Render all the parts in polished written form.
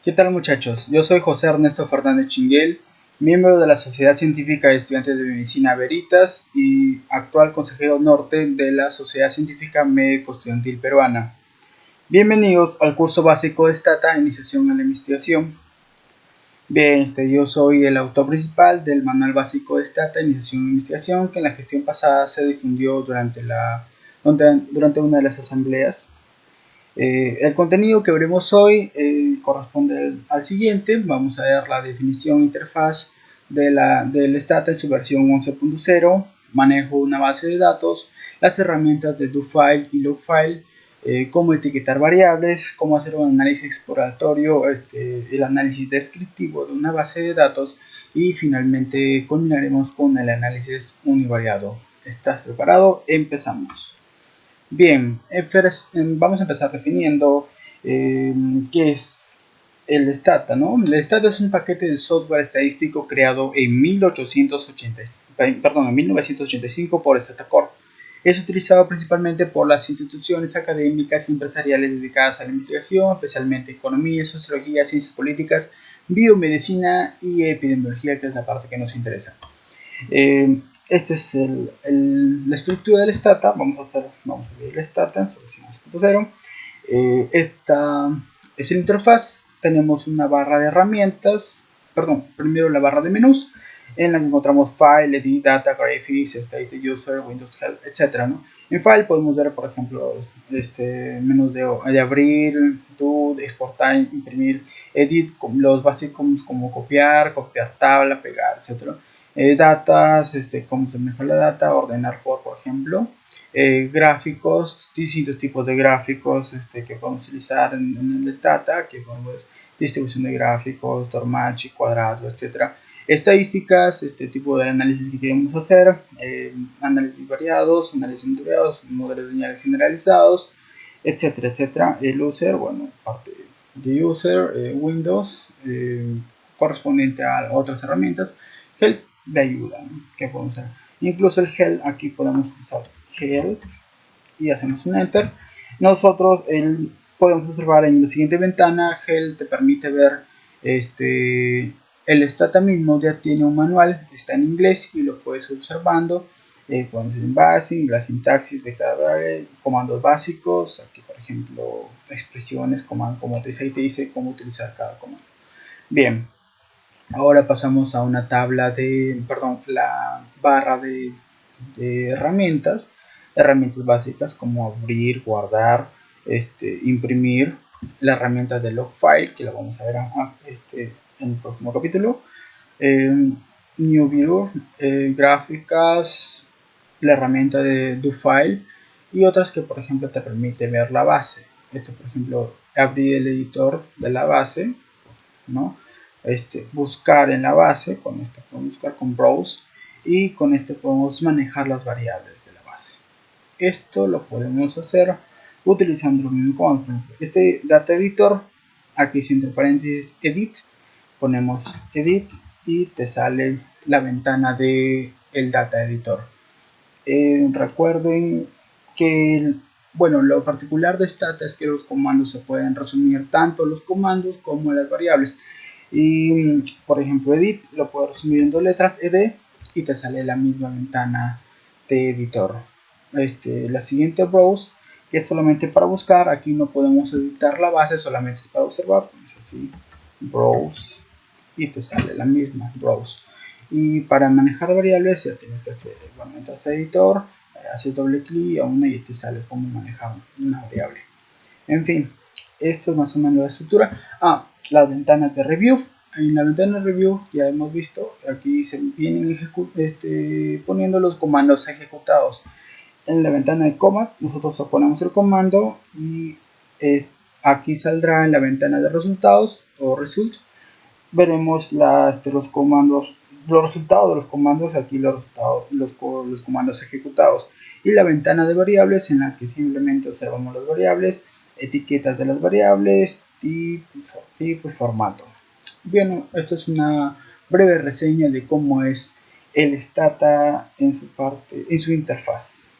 ¿Qué tal muchachos? Yo soy José Ernesto Fernández Chinguel, miembro de la Sociedad Científica de Estudiantes de Medicina Veritas y actual consejero norte de la Sociedad Científica Médico Estudiantil Peruana. Bienvenidos al curso básico de Stata, Iniciación a la Investigación. Bien, yo soy el autor principal del manual básico de Stata, Iniciación a la Investigación, que en la gestión pasada se difundió durante una de las asambleas. El contenido que veremos hoy corresponde al siguiente. Vamos a ver la definición interfaz del Stata en su versión 11.0, manejo de una base de datos, las herramientas de DoFile y LogFile, cómo etiquetar variables, cómo hacer un análisis exploratorio, el análisis descriptivo de una base de datos y finalmente culminaremos con el análisis univariado. ¿Estás preparado? Empezamos. Bien, vamos a empezar definiendo qué es el Stata, ¿no? El Stata es un paquete de software estadístico creado en 1985 por Statacorp. Es utilizado principalmente por las instituciones académicas y empresariales dedicadas a la investigación, especialmente economía, sociología, ciencias políticas, biomedicina y epidemiología, que es la parte que nos interesa. Esta es la estructura del Stata. Vamos a ver el Stata en su versión 2.0. Esta es la interfaz. Tenemos una barra de herramientas, primero la barra de menús, en la que encontramos File, Edit, Data, Graphics, State User, Windows Help, etc. ¿no? En File podemos ver, por ejemplo, menús de abrir, do, exportar, imprimir, Edit, los básicos como copiar tabla, pegar, etc. Datas, cómo se maneja la data, ordenar por ejemplo, gráficos, distintos tipos de gráficos que podemos utilizar en el data, que podemos distribución de gráficos, normal, cuadrado, etc. Estadísticas, tipo de análisis que queremos hacer, análisis variados, análisis monitoreados, modelos lineales generalizados, etcétera, etcétera. El user, bueno, parte de user, Windows, correspondiente a otras herramientas, help de ayuda, ¿no? Que podemos hacer. Incluso el help, aquí podemos usar help y hacemos un enter. Nosotros podemos observar en la siguiente ventana, help te permite ver el Stata mismo ya tiene un manual, está en inglés y lo puedes ir observando. Podemos ir en basic, la sintaxis de cada variable, comandos básicos, aquí por ejemplo expresiones, como te dice cómo utilizar cada comando. Bien, ahora pasamos a una tabla la barra de herramientas básicas como abrir, guardar, imprimir, la herramienta de LogFile, que la vamos a ver en el próximo capítulo, New View, gráficas, la herramienta de DoFile y otras que por ejemplo te permite ver la base. Por ejemplo, abrir el editor de la base, ¿no? Buscar en la base, con podemos buscar con Browse y con podemos manejar las variables de la base. Esto lo podemos hacer utilizando los mismos comandos. Data Editor, aquí entre paréntesis Edit, ponemos Edit y te sale la ventana de el Data Editor. Recuerden que lo particular de Stata es que los comandos se pueden resumir tanto los comandos como las variables. Y por ejemplo edit lo puedo resumir en dos letras, ed, y te sale la misma ventana de editor. La siguiente browse, que es solamente para buscar. Aquí no podemos editar la base, solamente es para observar. Pones así browse y te sale la misma browse. Y para manejar variables ya tienes que hacer igualmente a editor, haces doble clic a una y te sale cómo manejar una variable. En fin, esto es más o menos la estructura. Las ventanas de review. En la ventana de review ya hemos visto, aquí se vienen poniendo los comandos ejecutados. En la ventana de command nosotros ponemos el comando y aquí saldrá en la ventana de resultados o result. Veremos los comandos, los resultados de los comandos, aquí los comandos ejecutados, y la ventana de variables en la que simplemente observamos las variables, etiquetas de las variables, tipo y formato. Bueno, esto es una breve reseña de cómo es el Stata en su interfaz.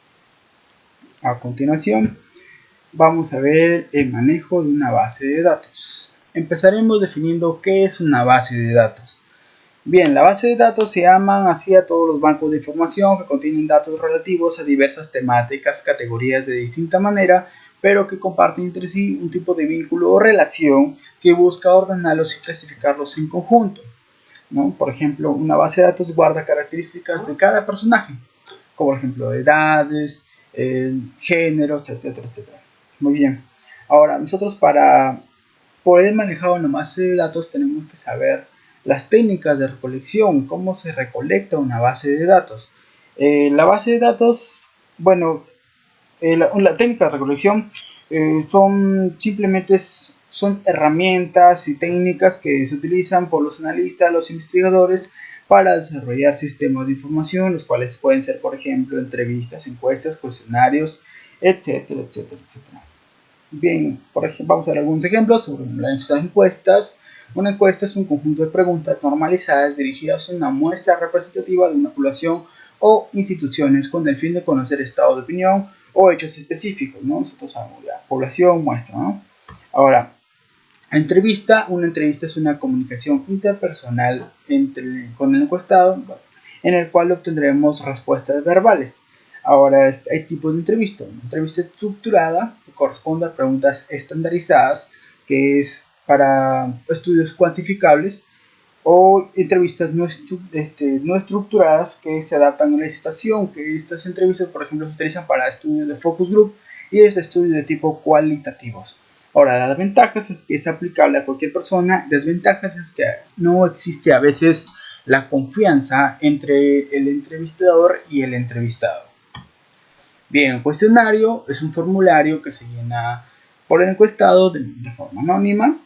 A continuación vamos a ver el manejo de una base de datos. empezaremos definiendo qué es una base de datos. Bien, la base de datos se llaman así a todos los bancos de información que contienen datos relativos a diversas temáticas, categorías de distinta manera, pero que comparten entre sí un tipo de vínculo o relación que busca ordenarlos y clasificarlos en conjunto, ¿no? Por ejemplo, una base de datos guarda características de cada personaje, como por ejemplo edades, géneros, etcétera, etcétera. Muy bien. Ahora, nosotros para poder manejar una base de datos tenemos que saber las técnicas de recolección, cómo se recolecta una base de datos. La base de datos, bueno, la técnica de recolección son simplemente son herramientas y técnicas que se utilizan por los analistas, los investigadores para desarrollar sistemas de información, los cuales pueden ser, por ejemplo, entrevistas, encuestas, cuestionarios, etcétera, etcétera, etcétera. Bien, por ejemplo, vamos a ver algunos ejemplos sobre las encuestas. Una encuesta es un conjunto de preguntas normalizadas dirigidas a una muestra representativa de una población o instituciones con el fin de conocer estado de opinión o hechos específicos, ¿no? Nosotros sabemos la población, muestra, ¿no? Ahora, una entrevista es una comunicación interpersonal con el encuestado, bueno, en el cual obtendremos respuestas verbales. Ahora, hay tipos de entrevista. Una entrevista estructurada que corresponde a preguntas estandarizadas, que es para estudios cuantificables, o entrevistas no estructuradas que se adaptan a la situación, que estas entrevistas, por ejemplo, se utilizan para estudios de focus group y es estudios de tipo cualitativos. Ahora, las ventajas es que es aplicable a cualquier persona, desventajas es que no existe a veces la confianza entre el entrevistador y el entrevistado. Bien, el cuestionario es un formulario que se llena por el encuestado de forma anónima.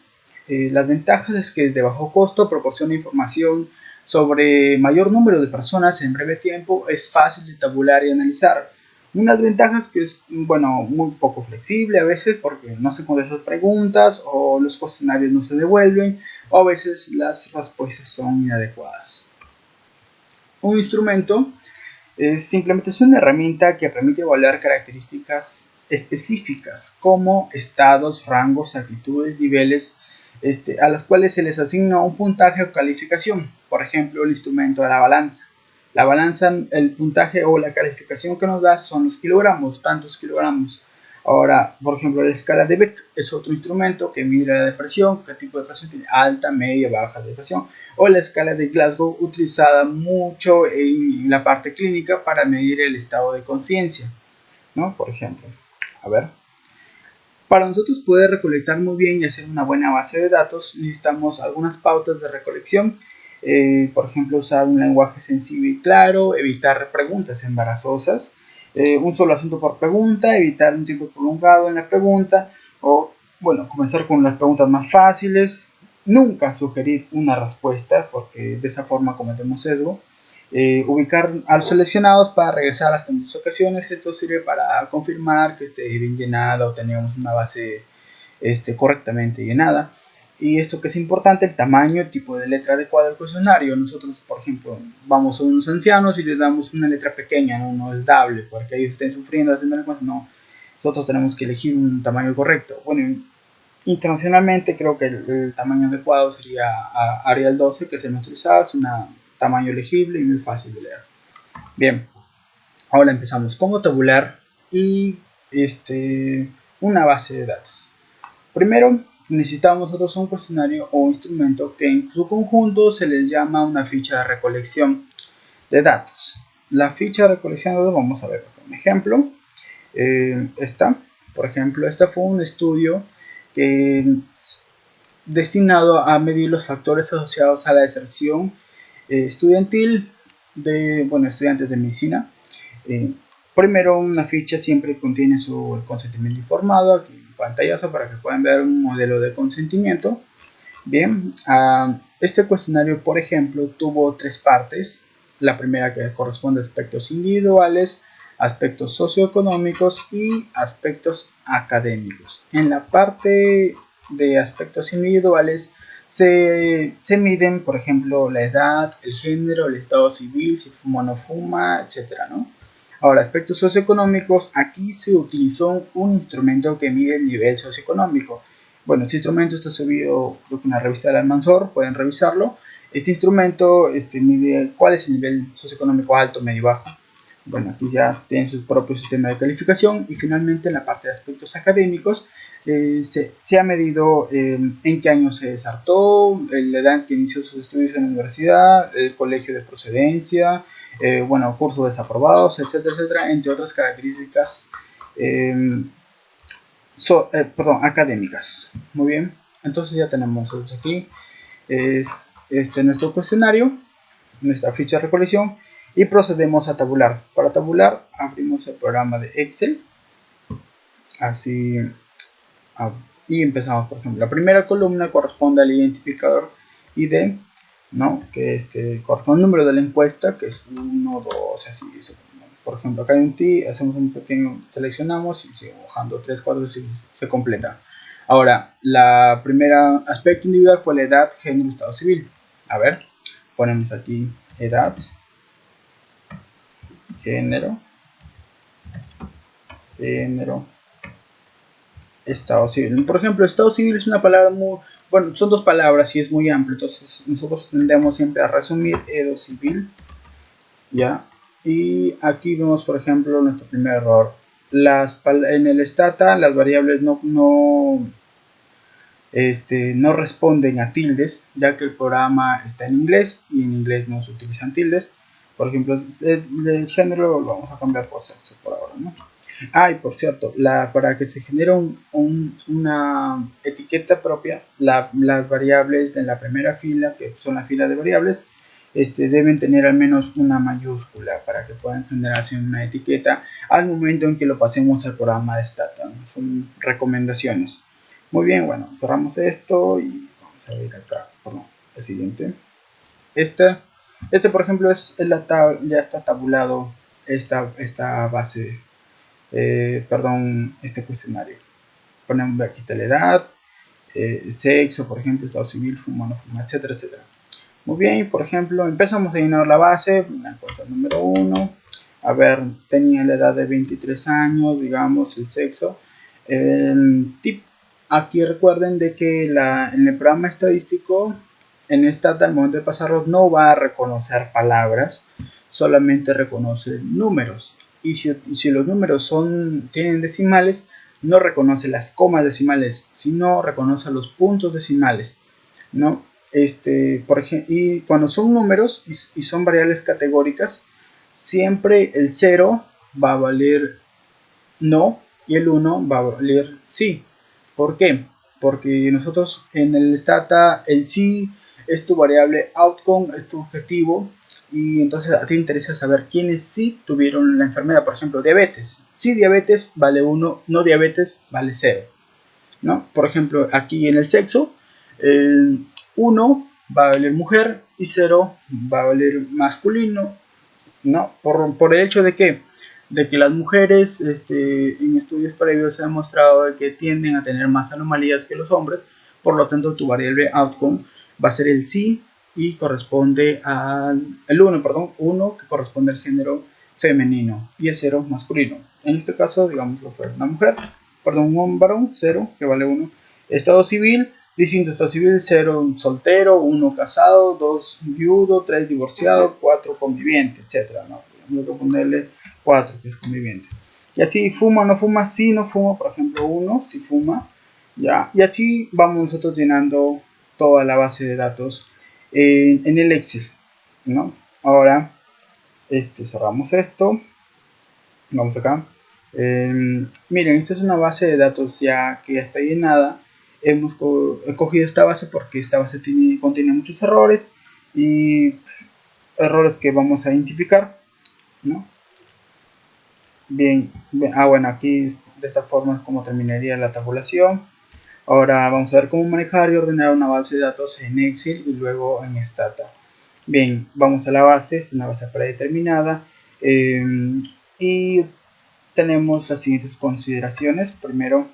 Las ventajas es que es de bajo costo, proporciona información sobre mayor número de personas en breve tiempo, es fácil de tabular y analizar. Unas ventajas que es, bueno, muy poco flexible a veces porque no se contestan preguntas o los cuestionarios no se devuelven o a veces las respuestas son inadecuadas. Un instrumento simplemente es una herramienta que permite evaluar características específicas como estados, rangos, actitudes, niveles a las cuales se les asigna un puntaje o calificación. Por ejemplo, el instrumento de la balanza. La balanza, el puntaje o la calificación que nos da son los kilogramos, tantos kilogramos. Ahora, por ejemplo, la escala de Beck es otro instrumento que mide la depresión, qué tipo de depresión tiene, alta, media, baja depresión, o la escala de Glasgow utilizada mucho en la parte clínica para medir el estado de conciencia, ¿no? Por ejemplo, a ver. Para nosotros poder recolectar muy bien y hacer una buena base de datos, necesitamos algunas pautas de recolección. Por ejemplo, usar un lenguaje sencillo y claro, evitar preguntas embarazosas, un solo asunto por pregunta, evitar un tiempo prolongado en la pregunta, o, bueno, comenzar con las preguntas más fáciles, nunca sugerir una respuesta, porque de esa forma cometemos sesgo. Ubicar a los seleccionados para regresar hasta en 2 ocasiones. Esto sirve para confirmar que esté bien llenada o tenemos una base correctamente llenada. Y esto que es importante, el tamaño, el tipo de letra adecuada del cuestionario. Nosotros, por ejemplo, vamos a unos ancianos y les damos una letra pequeña, no es dable, porque ellos estén sufriendo, haciendo cosas, no. Nosotros tenemos que elegir un tamaño correcto. Bueno, internacionalmente creo que el tamaño adecuado sería Arial 12, que es el más utilizado, es un tamaño legible y muy fácil de leer. Bien, ahora empezamos. ¿Cómo tabular y una base de datos? Primero, necesitamos nosotros un cuestionario o instrumento que en su conjunto se les llama una ficha de recolección de datos. La ficha de recolección de datos, vamos a ver un ejemplo. Por ejemplo, esta fue un estudio destinado a medir los factores asociados a la deserción estudiantil de, bueno, estudiantes de medicina. Primero, una ficha siempre contiene su consentimiento informado, aquí en pantallazo para que puedan ver un modelo de consentimiento. Bien, este cuestionario, por ejemplo, tuvo 3 partes. La primera que corresponde a aspectos individuales, aspectos socioeconómicos y aspectos académicos. En la parte de aspectos individuales se miden, por ejemplo, la edad, el género, el estado civil, si fuma o no fuma, etcétera, ¿no? Ahora, aspectos socioeconómicos, aquí se utilizó un instrumento que mide el nivel socioeconómico. Bueno, este instrumento está subido, creo que en la revista del Almanzor, pueden revisarlo. Este instrumento mide cuál es el nivel socioeconómico alto, medio, bajo. Bueno, aquí ya tienen su propio sistema de calificación. Y finalmente, en la parte de aspectos académicos, se ha medido en qué año se desartó, la edad en que inició sus estudios en la universidad, el colegio de procedencia, bueno, cursos desaprobados, etcétera, etcétera, entre otras características académicas. Muy bien, entonces ya tenemos aquí es nuestro cuestionario, nuestra ficha de recolección, y procedemos a tabular. Para tabular abrimos el programa de Excel, así, y empezamos. Por ejemplo, la primera columna corresponde al identificador ID, ¿no? Que corresponde al número de la encuesta, que es 1, 2, así. Por ejemplo, acá hay un T, hacemos un pequeño, seleccionamos y sigue bajando 3, 4, y se completa. Ahora, la primera aspecto individual fue la edad, género, estado civil. A ver, ponemos aquí edad, género, estado civil. Por ejemplo, estado civil es una palabra muy, bueno, son dos palabras y es muy amplio, entonces nosotros tendemos siempre a resumir edo civil, ya. Y aquí vemos, por ejemplo, nuestro primer error. En el stata las variables no responden a tildes, ya que el programa está en inglés y en inglés no se utilizan tildes. Por ejemplo, el género lo vamos a cambiar por sexo por ahora, ¿no? Y por cierto, para que se genere una etiqueta propia, las variables de la primera fila, que son la fila de variables, deben tener al menos una mayúscula para que puedan generarse una etiqueta al momento en que lo pasemos al programa de Stata, ¿no? Son recomendaciones. Muy bien, bueno, cerramos esto y vamos a ver acá, perdón, el siguiente. Por ejemplo, ya está tabulado esta base, este cuestionario. Ponemos aquí está la edad, sexo, por ejemplo, estado civil, fuma, no fuma, etcétera, etcétera. Muy bien, por ejemplo, empezamos a llenar la base, la encuesta número 1. A ver, tenía la edad de 23 años, digamos, el sexo. El tip, aquí recuerden de que en el programa estadístico, en Stata, al momento de pasarlo, no va a reconocer palabras, solamente reconoce números. Y si los números tienen decimales, no reconoce las comas decimales, sino reconoce los puntos decimales, ¿no? Por ejemplo, y cuando son números y son variables categóricas, siempre el 0 va a valer no y el 1 va a valer sí. ¿Por qué? Porque nosotros en el Stata, el sí es tu variable outcome, es tu objetivo, y entonces a ti te interesa saber quiénes sí tuvieron la enfermedad. Por ejemplo, diabetes. Sí, diabetes vale 1, no diabetes vale 0, ¿no? Por ejemplo, aquí en el sexo, 1 va a valer mujer y 0 va a valer masculino, ¿no? Por el hecho de que las mujeres, en estudios previos se ha demostrado de que tienden a tener más anomalías que los hombres, por lo tanto tu variable outcome va a ser el sí y corresponde el 1 que corresponde al género femenino y el 0 masculino. En este caso, digamos, fue una mujer, un varón, 0 que vale 1. Estado civil, distinto estado civil: 0 soltero, 1 casado, 2 viudo, 3 divorciado, 4 conviviente, etc., ¿no? Tengo que ponerle 4, que es conviviente. Y así, fuma o no fuma. Si no fuma, por ejemplo, 1 si fuma, ya. Y así vamos nosotros llenando toda la base de datos en el Excel, ¿no? Ahora cerramos esto, vamos acá. Miren, esta es una base de datos ya que ya está llenada. He cogido esta base porque esta base contiene muchos errores y errores que vamos a identificar, ¿no? Bien, bueno, aquí de esta forma es como terminaría la tabulación. Ahora vamos a ver cómo manejar y ordenar una base de datos en Excel y luego en Stata. Bien, vamos a la base, es una base predeterminada, y tenemos las siguientes consideraciones. Primero,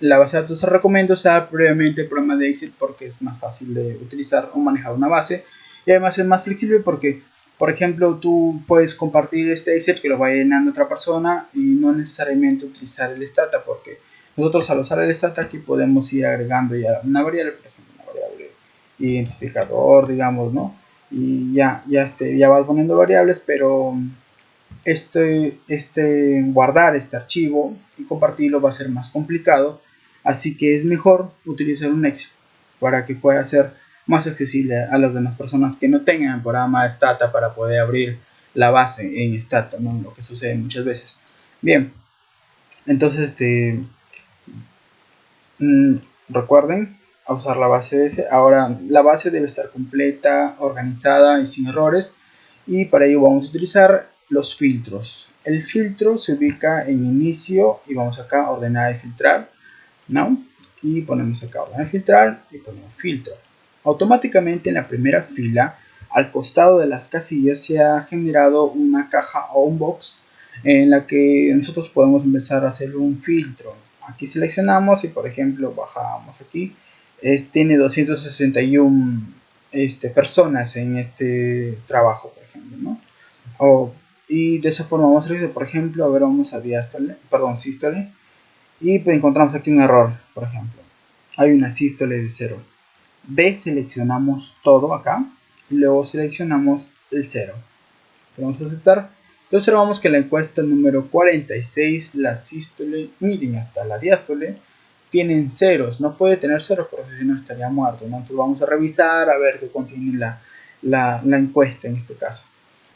la base de datos se recomienda usar previamente el programa de Excel porque es más fácil de utilizar o manejar una base, y además es más flexible porque, por ejemplo, tú puedes compartir este Excel que lo vaya llenando otra persona y no necesariamente utilizar el Stata, porque Nosotros al usar el stat aquí podemos ir agregando ya una variable, por ejemplo, una variable identificador, digamos, ¿no? Y ya vas poniendo variables, pero guardar este archivo y compartirlo va a ser más complicado, así que es mejor utilizar un Excel para que pueda ser más accesible a las demás personas que no tengan el programa Stata para poder abrir la base en Stata, ¿no? Lo que sucede muchas veces. Bien, entonces recuerden a usar la base S. Ahora la base debe estar completa, organizada y sin errores, y para ello vamos a utilizar los filtros. El filtro se ubica en inicio y vamos acá a ordenar y filtrar, ¿no? Y ponemos acá ordenar y filtrar y ponemos filtro. Automáticamente en la primera fila al costado de las casillas se ha generado una caja o un box en la que nosotros podemos empezar a hacer un filtro. Aquí seleccionamos y por ejemplo bajamos aquí, tiene 261 personas en este trabajo, por ejemplo, ¿no? Y de esa forma vamos a revisar, por ejemplo, a ver, vamos a diástole, perdón, sístole, y pues encontramos aquí un error, por ejemplo, hay una sístole de 0. Deseleccionamos todo acá, y luego seleccionamos el 0. Vamos a aceptar y observamos que la encuesta número 46, la sístole, miren, hasta la diástole, tienen ceros. No puede tener ceros porque si no estaría muerto, ¿no? Entonces vamos a revisar a ver qué contiene la encuesta en este caso.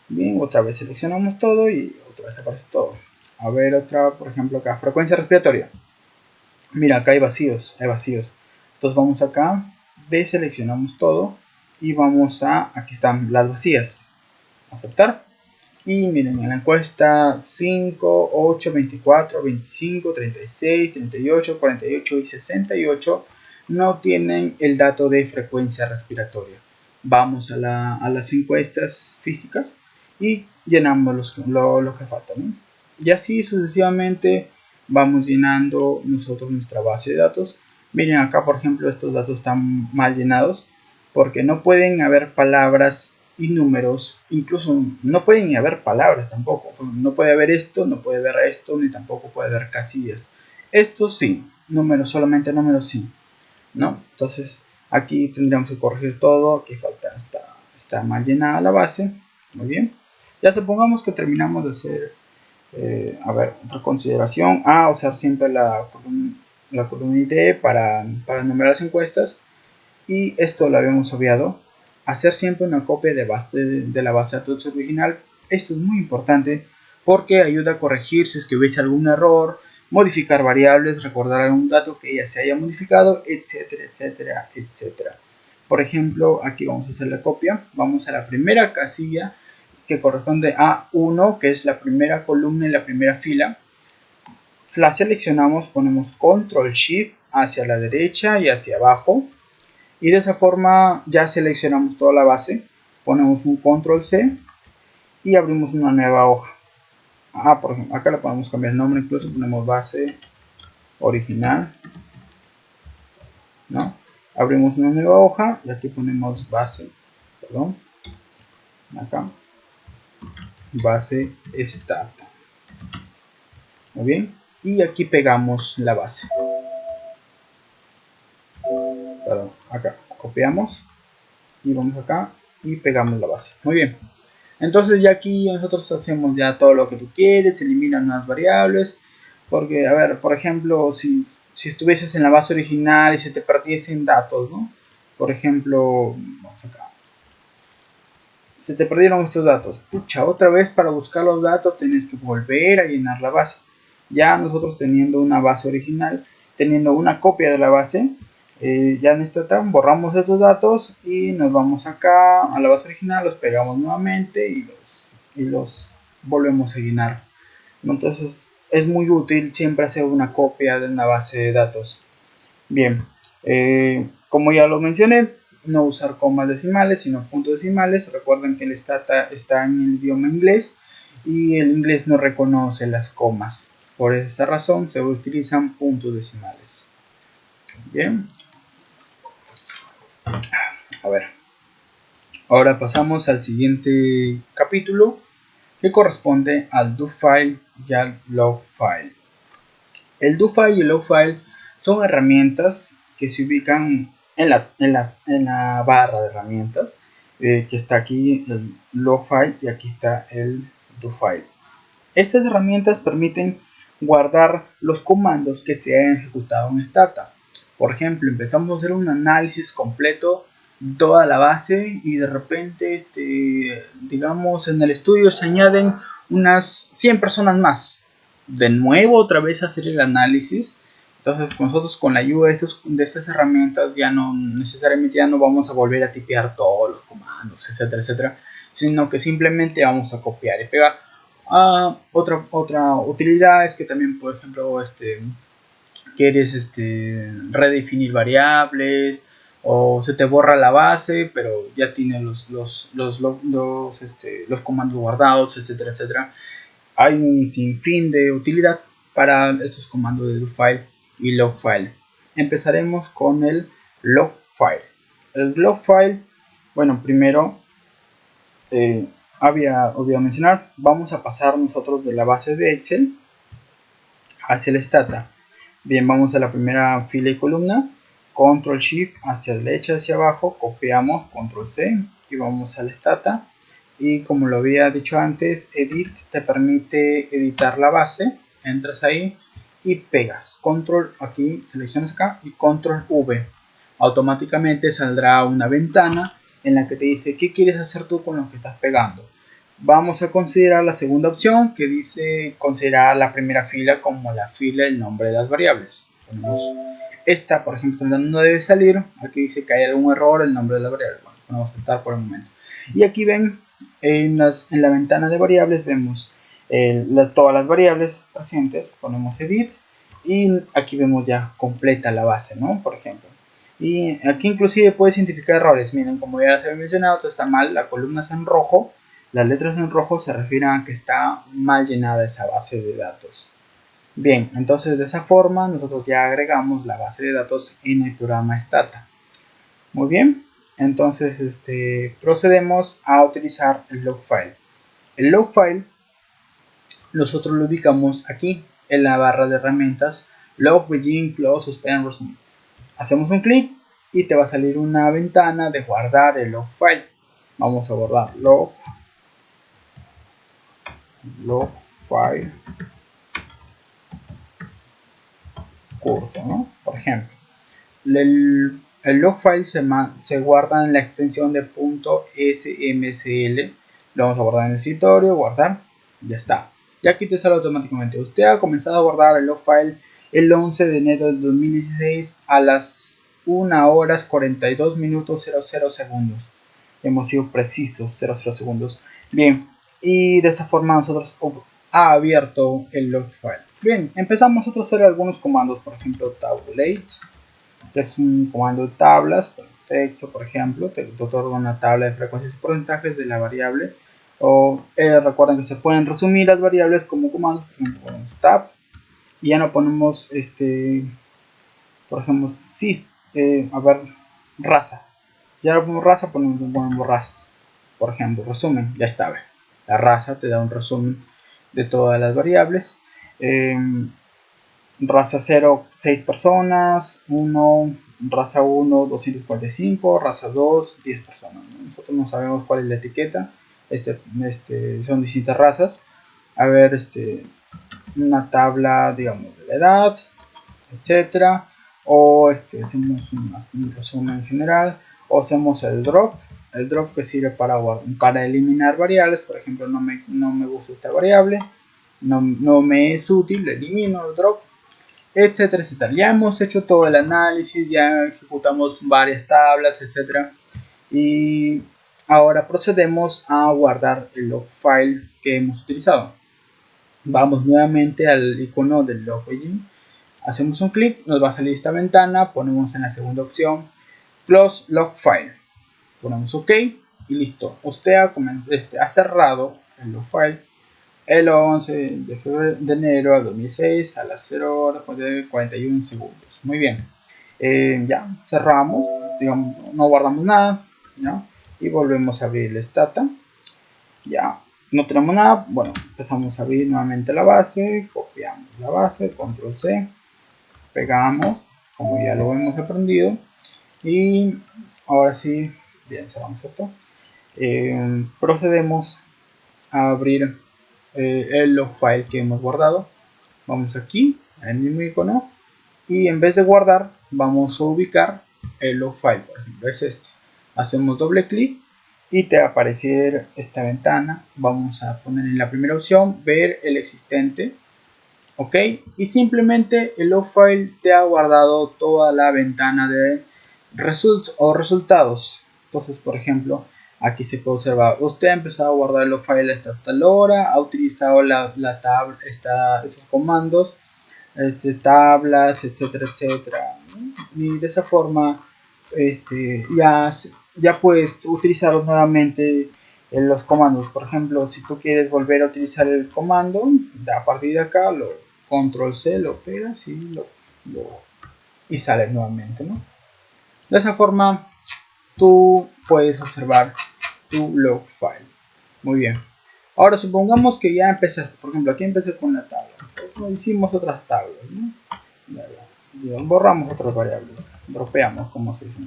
Bien, otra vez seleccionamos todo y otra vez aparece todo. A ver, otra, por ejemplo acá, frecuencia respiratoria. Mira, acá hay vacíos, Entonces vamos acá, deseleccionamos todo y vamos aquí están las vacías. Aceptar. Y miren, en la encuesta 5, 8, 24, 25, 36, 38, 48 y 68 no tienen el dato de frecuencia respiratoria. Vamos a las encuestas físicas y llenamos lo que falta, ¿no? Y así sucesivamente vamos llenando nosotros nuestra base de datos. Miren acá, por ejemplo, estos datos están mal llenados porque no pueden haber palabras y números, incluso no pueden ni haber palabras tampoco, no puede haber esto, no puede haber esto, ni tampoco puede haber casillas. Esto sí, números, solamente números sí, ¿no? Entonces aquí tendríamos que corregir todo, aquí falta, está mal llenada la base, muy bien. Ya supongamos que terminamos de hacer, a ver, otra consideración, usar siempre la columna ID para numerar las encuestas. Y esto lo habíamos obviado, hacer siempre una copia de la base de datos original. Esto es muy importante porque ayuda a corregir si es que hubiese algún error, modificar variables, recordar algún dato que ya se haya modificado, etcétera, etcétera, etcétera. Por ejemplo, aquí vamos a hacer la copia, vamos a la primera casilla que corresponde a 1, que es la primera columna en la primera fila. La seleccionamos, ponemos control shift hacia la derecha y hacia abajo. Y de esa forma ya seleccionamos toda la base, ponemos un control C y abrimos una nueva hoja. Por ejemplo, acá le podemos cambiar el nombre, incluso ponemos base original, ¿no? Abrimos una nueva hoja y aquí ponemos base, perdón, acá, base start. Muy bien, y aquí pegamos la base. Perdón, acá copiamos y vamos acá y pegamos la base. Muy bien. Entonces ya aquí nosotros hacemos ya todo lo que tú quieres, eliminan unas variables, porque a ver, por ejemplo, si estuvieses en la base original y se te perdiesen datos, ¿no? Por ejemplo, vamos acá, se te perdieron estos datos, pucha, otra vez para buscar los datos tienes que volver a llenar la base. Ya nosotros teniendo una base original, teniendo una copia de la base, ya en esta tab borramos estos datos y nos vamos acá a la base original, los pegamos nuevamente y los volvemos a llenar. Entonces es muy útil siempre hacer una copia de una base de datos. Bien, como ya lo mencioné, no usar comas decimales sino puntos decimales. Recuerden que el Stata está en el idioma inglés y el inglés no reconoce las comas. Por esa razón se utilizan puntos decimales. Bien, a ver, ahora pasamos al siguiente capítulo que corresponde al do file y al log file. El do-file y el log-file son herramientas que se ubican en la barra de herramientas, que está aquí el log-file y aquí está el do-file. Estas herramientas permiten guardar los comandos que se hayan ejecutado en Stata. Por ejemplo, empezamos a hacer un análisis completo de toda la base y de repente, digamos, en el estudio se añaden unas 100 personas más. De nuevo, otra vez hacer el análisis. Entonces, nosotros con la ayuda de estas herramientas ya no necesariamente ya no vamos a volver a tipear todos los comandos, etcétera, etcétera, sino que simplemente vamos a copiar y pegar. Otra utilidad es que también, por ejemplo, quieres redefinir variables o se te borra la base, pero ya tiene los comandos guardados, etcétera, etcétera. Hay un sinfín de utilidad para estos comandos de do-file y log-file. Empezaremos con el log-file. El log-file, bueno, primero había olvidado mencionar, vamos a pasar nosotros de la base de Excel hacia el Stata. Bien, vamos a la primera fila y columna, control shift hacia derecha, hacia abajo, copiamos, control C y vamos al Stata. Y como lo había dicho antes, edit te permite editar la base, entras ahí y pegas, control aquí, seleccionas acá y control V. Automáticamente saldrá una ventana en la que te dice qué quieres hacer tú con lo que estás pegando. Vamos a considerar la segunda opción que dice considerar la primera fila como la fila del nombre de las variables. Ponemos esta, por ejemplo, no debe salir. Aquí dice que hay algún error el nombre de la variable. Bueno, vamos a saltar por el momento. Y aquí ven, en la ventana de variables vemos todas las variables presentes. Ponemos edit y aquí vemos ya completa la base, ¿no? Por ejemplo. Y aquí inclusive puedes identificar errores. Miren, como ya se había mencionado, esto está mal, la columna está en rojo. Las letras en rojo se refieren a que está mal llenada esa base de datos. Bien, entonces de esa forma nosotros ya agregamos la base de datos en el programa Stata. Muy bien, entonces procedemos a utilizar el log file. El log file nosotros lo ubicamos aquí en la barra de herramientas log, begin, close, suspend, resume. Hacemos un clic y te va a salir una ventana de guardar el log file. Vamos a guardar log file curso, ¿no? Por ejemplo, el log file se guarda en la extensión de .smsl. Lo vamos a guardar en el escritorio, guardar, ya está. Y aquí te sale automáticamente. Usted ha comenzado a guardar el log file el 11 de enero del 2016 a las 1 horas 42 minutos 00 segundos. Hemos sido precisos, 00 segundos. Bien, y de esta forma nosotros ha abierto el log file. Bien, empezamos nosotros a hacer algunos comandos, por ejemplo, tabulate, que es un comando de tablas, sexo, por ejemplo, te otorga una tabla de frecuencias y porcentajes de la variable. O recuerden que se pueden resumir las variables como comandos, por ejemplo, ponemos tab y ya no ponemos por ejemplo, sí, a ver, raza. Ya no ponemos raza, ponemos ras. Por ejemplo, resumen, ya está. La raza te da un resumen de todas las variables. Raza 0, 6 personas. 1, raza 1, 245. Raza 2, 10 personas. Nosotros no sabemos cuál es la etiqueta. Son distintas razas. A ver, una tabla, digamos, de la edad, etcétera. O hacemos un resumen general. O hacemos el drop que sirve para eliminar variables. Por ejemplo, no me gusta esta variable, no me es útil, le elimino el drop, etcétera, etcétera. Ya hemos hecho todo el análisis, ya ejecutamos varias tablas, etcétera, y ahora procedemos a guardar el log file que hemos utilizado. Vamos nuevamente al icono del log begin, hacemos un clic, nos va a salir esta ventana, ponemos en la segunda opción close log file, ponemos ok y listo. Usted ha cerrado el log file el 11 de enero de 2006 a las 0 horas 41 segundos. Muy bien, ya cerramos, digamos, no guardamos nada, ¿no? Y volvemos a abrir el Stata, ya, no tenemos nada. Bueno, empezamos a abrir nuevamente la base, copiamos la base, control C, pegamos, como ya lo hemos aprendido, y ahora sí, bien, cerramos esto. Procedemos a abrir el log file que hemos guardado. Vamos aquí, al mismo icono, y en vez de guardar, vamos a ubicar el log file. Por ejemplo, es este. Hacemos doble clic y te va a aparecer esta ventana. Vamos a poner en la primera opción ver el existente, ok, y simplemente el log file te ha guardado toda la ventana de resultados. Entonces, por ejemplo, aquí se puede observar, usted ha empezado a guardar el log file hasta tal hora, ha utilizado la tabla, estos comandos, tablas, etcétera, etcétera, y de esa forma ya puedes utilizarlos nuevamente en los comandos. Por ejemplo, si tú quieres volver a utilizar el comando, a partir de acá lo control C, lo pegas y sale nuevamente, ¿no? De esa forma tú puedes observar tu log file. Muy bien. Ahora supongamos que ya empezaste, por ejemplo, aquí empecé con la tabla. Hicimos otras tablas, ¿no? Borramos otras variables, dropeamos, como se dice.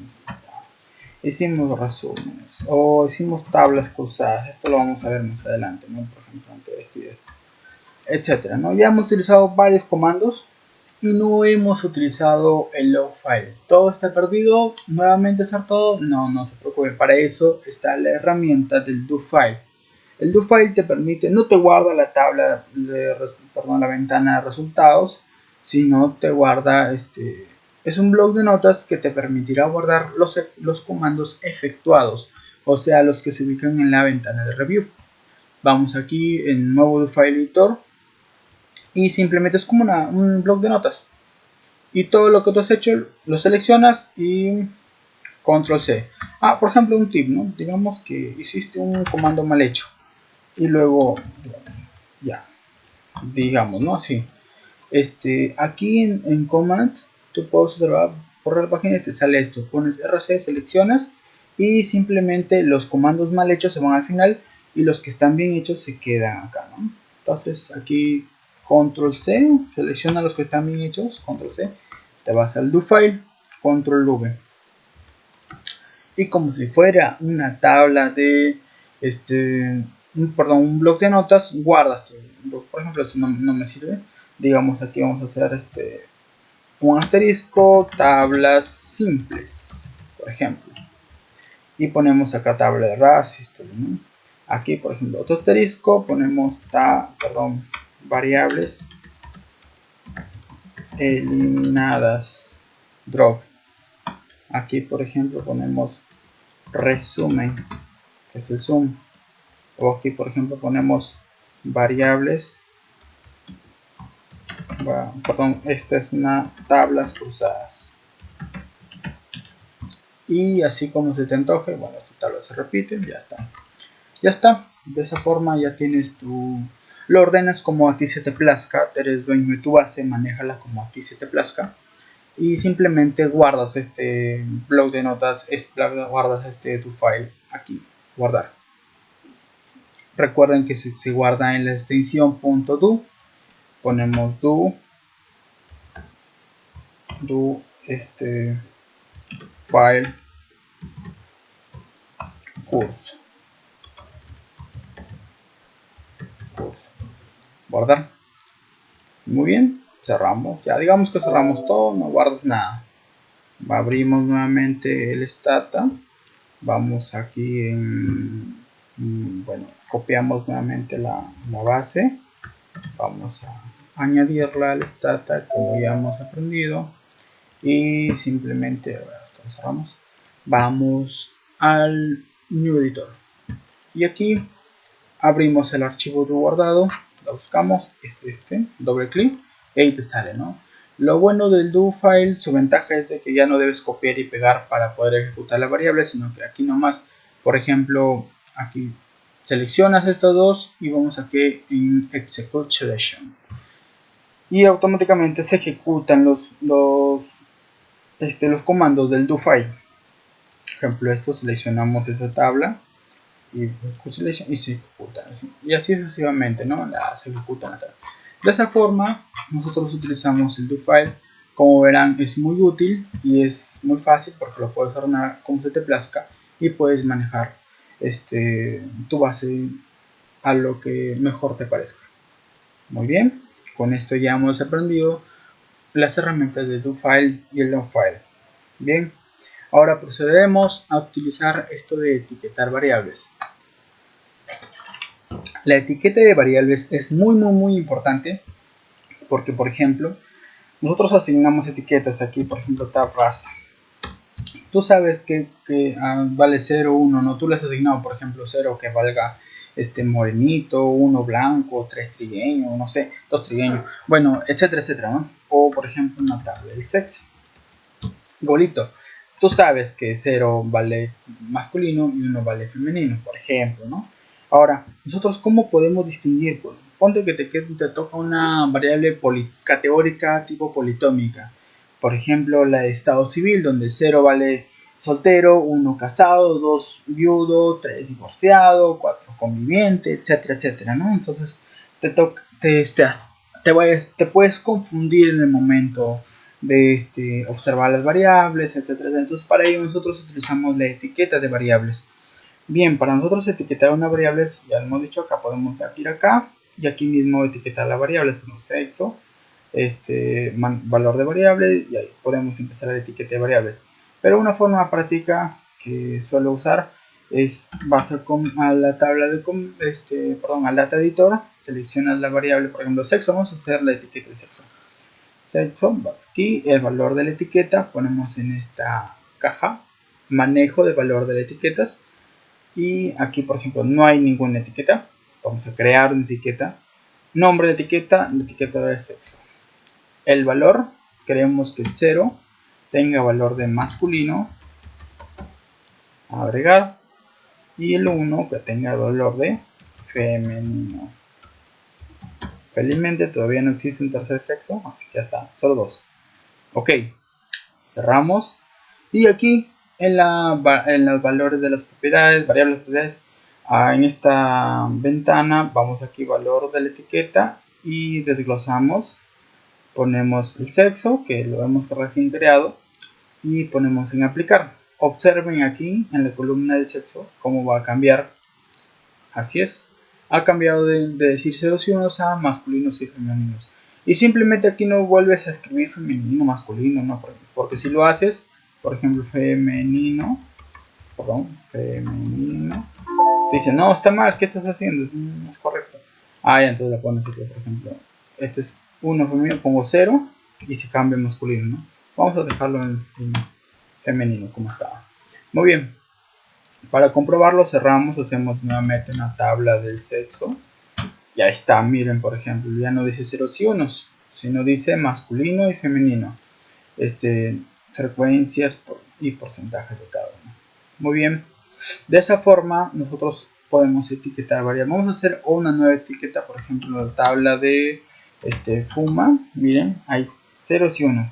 Hicimos resúmenes o hicimos tablas cruzadas. Esto lo vamos a ver más adelante, ¿no? Por ejemplo, entre esto y esto, etcétera, ¿no? Ya hemos utilizado varios comandos y no hemos utilizado el log file. ¿Todo está perdido? ¿Nuevamente hacer todo? No, no se preocupe. Para eso está la herramienta del do file. El do file te permite, no te guarda la tabla, la ventana de resultados, sino te guarda, es un bloc de notas que te permitirá guardar los comandos efectuados, o sea, los que se ubican en la ventana de review. Vamos aquí en nuevo do file editor y simplemente es como un bloc de notas. Y todo lo que tú has hecho lo seleccionas y control C. Por ejemplo, un tip, ¿no? Digamos que hiciste un comando mal hecho y luego ya, digamos, ¿no? Así, aquí en command tú puedes observar, por la página y te sale esto, pones RC, seleccionas y simplemente los comandos mal hechos se van al final y los que están bien hechos se quedan acá, ¿no? Entonces aquí control C, selecciona los que están bien hechos, control C, te vas al do file, control V, y como si fuera una tabla de un bloc de notas, guardas. Por ejemplo, si no me sirve, digamos aquí vamos a hacer un asterisco, tablas simples, por ejemplo, y ponemos acá tabla de RAS, ¿no? Aquí, por ejemplo, otro asterisco, ponemos variables eliminadas, drop. Aquí, por ejemplo, ponemos resumen, que es el zoom, o aquí, por ejemplo, ponemos variables, esta es una tablas cruzadas, y así como se te antoje. Bueno, esta tabla se repite, ya está, de esa forma ya tienes lo ordenas como a ti se te plazca, eres dueño de tu base, manéjala como a ti se te plazca, y simplemente guardas este bloc de notas, guardas tu file aquí, guardar. Recuerden que se guarda en la extensión .do, ponemos do file curso, guardar. Muy bien, cerramos, ya digamos que cerramos todo, no guardas nada. Abrimos nuevamente el stata, vamos aquí bueno, copiamos nuevamente la base, vamos a añadirla al stata como ya hemos aprendido, y simplemente cerramos, vamos al new editor y aquí abrimos el archivo de guardado, lo buscamos, es doble clic y ahí te sale, ¿no? Lo bueno del do file, su ventaja es de que ya no debes copiar y pegar para poder ejecutar la variable, sino que aquí nomás, por ejemplo, aquí seleccionas estos dos y vamos aquí en execute selection y automáticamente se ejecutan los comandos del do file. Por ejemplo, seleccionamos esa tabla y selection y se ejecuta, y así sucesivamente, ¿no? Se ejecutan. De esa forma nosotros utilizamos el DoFile. Como verán, es muy útil y es muy fácil porque lo puedes ordenar como se te plazca y puedes manejar tu base a lo que mejor te parezca. Muy bien, con esto ya hemos aprendido las herramientas de DoFile y el NoFile. Bien, ahora procederemos a utilizar esto de etiquetar variables. La etiqueta de variables es muy importante porque, por ejemplo, nosotros asignamos etiquetas aquí, por ejemplo, tab raza. Tú sabes que vale 0, 1, ¿no? Tú le has asignado, por ejemplo, 0 que valga morenito, 1 blanco, 3 trigueño, no sé, 2 trigueño, bueno, etcétera, ¿no? O, por ejemplo, una tabla del sexo. Igualito, tú sabes que 0 vale masculino y 1 vale femenino, por ejemplo, ¿no? Ahora, nosotros, ¿cómo podemos distinguir? Pues, ponte que te toca una variable categórica tipo politómica. Por ejemplo, la de estado civil, donde 0 vale soltero, 1 casado, 2 viudo, 3 divorciado, 4 conviviente, etcétera, ¿no? Entonces, te puedes confundir en el momento de observar las variables, etcétera. Entonces, para ello nosotros utilizamos la etiqueta de variables. Bien, para nosotros etiquetar una variable, ya hemos dicho, acá podemos ir acá y aquí mismo etiquetar la variable, como sexo, valor de variable, y ahí podemos empezar a etiquetar de variables. Pero una forma práctica que suelo usar es vas a la tabla de al data editor, seleccionas la variable, por ejemplo sexo, vamos a hacer la etiqueta de sexo. Sexo, aquí el valor de la etiqueta, ponemos en esta caja manejo de valor de las etiquetas. Y aquí, por ejemplo, no hay ninguna etiqueta. Vamos a crear una etiqueta. Nombre de la etiqueta de sexo. El valor, queremos que 0 tenga valor de masculino. Agregar. Y el 1 que tenga valor de femenino. Felizmente todavía no existe un tercer sexo, así que ya está, solo 2. Ok, cerramos. Y aquí en los valores de las propiedades, variables propiedades, en esta ventana vamos aquí valor de la etiqueta y desglosamos, ponemos el sexo que lo hemos recién creado y ponemos en aplicar. Observen aquí en la columna del sexo cómo va a cambiar. Así es, ha cambiado de decir ceros y unos a masculinos y femeninos. Y simplemente aquí no vuelves a escribir femenino masculino, no, porque si lo haces, por ejemplo, femenino, te dice, no, está mal, ¿qué estás haciendo? No es correcto. Ya, entonces le pones aquí, por ejemplo, este es 1 femenino, pongo 0 y se cambia en masculino, ¿no? Vamos a dejarlo en femenino como estaba. Muy bien. Para comprobarlo cerramos, hacemos nuevamente una tabla del sexo. Y ahí está, miren, por ejemplo, ya no dice ceros y unos, sino dice masculino y femenino. Frecuencias y porcentajes de cada uno. Muy bien, de esa forma nosotros podemos etiquetar variables. Vamos a hacer una nueva etiqueta, por ejemplo, la tabla de fuma. Miren, hay ceros y unos,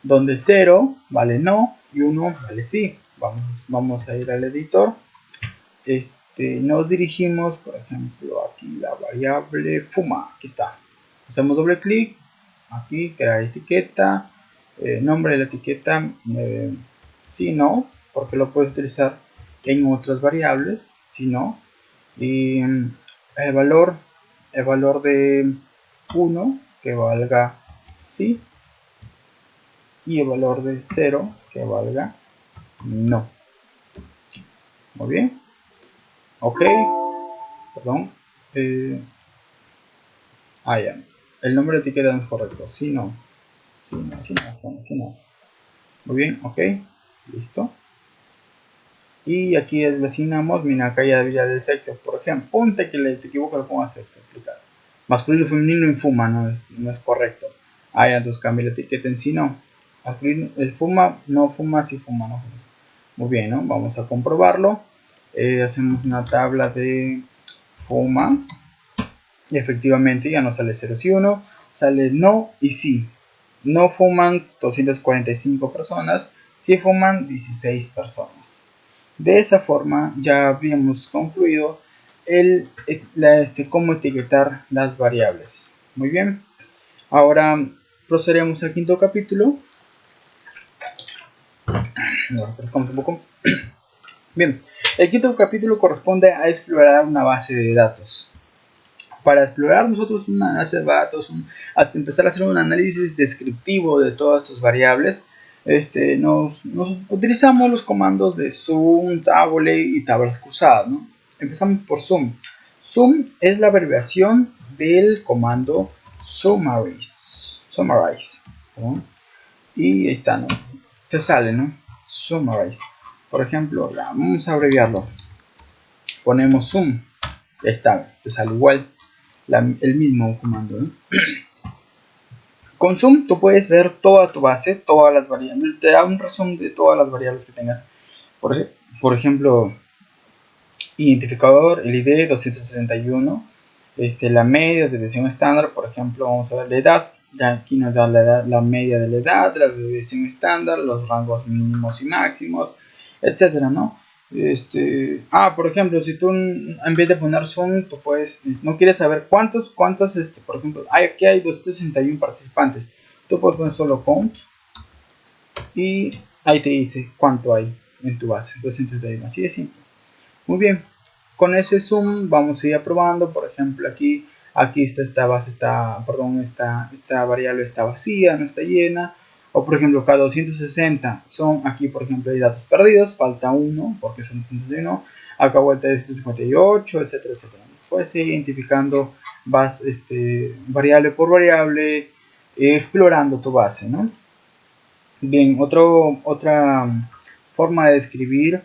donde 0 vale no y 1 vale sí. Vamos a ir al editor. Nos dirigimos, por ejemplo, aquí la variable fuma. Aquí está. Hacemos doble clic. Aquí, crear etiqueta. Nombre de la etiqueta. Si no, porque lo puedes utilizar en otras variables. Si no. Y el valor de 1 que valga sí. Y el valor de 0 que valga no. Muy bien. Ok, perdón. Ya. El nombre de etiqueta no es correcto. Si no. Muy bien, ok. Listo. Y aquí le asignamos, mira, acá ya debería del sexo. Por ejemplo, ponte que te equivocas, lo pongas sexo. Explicar. Masculino, femenino en fuma, no es correcto. Ya, entonces cambia la etiqueta en sí, no. Masculino, fuma, no fuma, sí fuma, no fuma. Muy bien, ¿no? Vamos a comprobarlo. Hacemos una tabla de fuma. Y efectivamente ya no sale 0 y 1, sale no y sí. No fuman 245 personas, sí fuman 16 personas. De esa forma ya habíamos concluido cómo etiquetar las variables. Muy bien, ahora procederemos al quinto capítulo. Un poco. Bien, el quinto capítulo corresponde a explorar una base de datos. Para explorar nosotros una base de datos, hasta empezar a hacer un análisis descriptivo de todas tus variables, nos utilizamos los comandos de sum, table y tablas cruzadas, ¿no? Empezamos por sum. Sum es la abreviación del comando summarize, ¿no? Y ahí está, ¿no? Te sale, ¿no? Summarize. Por ejemplo, vamos a abreviarlo. Ponemos sum. Ahí está, te sale igual el mismo comando, ¿no? Con sum tú puedes ver toda tu base, todas las variables. Te da un resumen de todas las variables que tengas. Por ejemplo, identificador, el ID 261. La media de desviación estándar, por ejemplo, vamos a ver la edad. Ya aquí nos da la media de la edad, la desviación estándar, los rangos mínimos y máximos, etcétera, ¿no? Por ejemplo, si tú en vez de poner zoom, tú puedes, no quieres saber cuántos, por ejemplo, aquí hay 261 participantes. Tú puedes poner solo count y ahí te dice cuánto hay en tu base, 261, así de simple. Muy bien, con ese zoom vamos a ir probando. Por ejemplo, aquí esta base esta variable está vacía, no está llena. O por ejemplo, cada 260 son aquí, por ejemplo, hay datos perdidos, falta uno porque son 261. Acá vuelta de 258, etcétera, etcétera. Puedes ir identificando variable por variable, explorando tu base, ¿no? Bien, otra forma de escribir,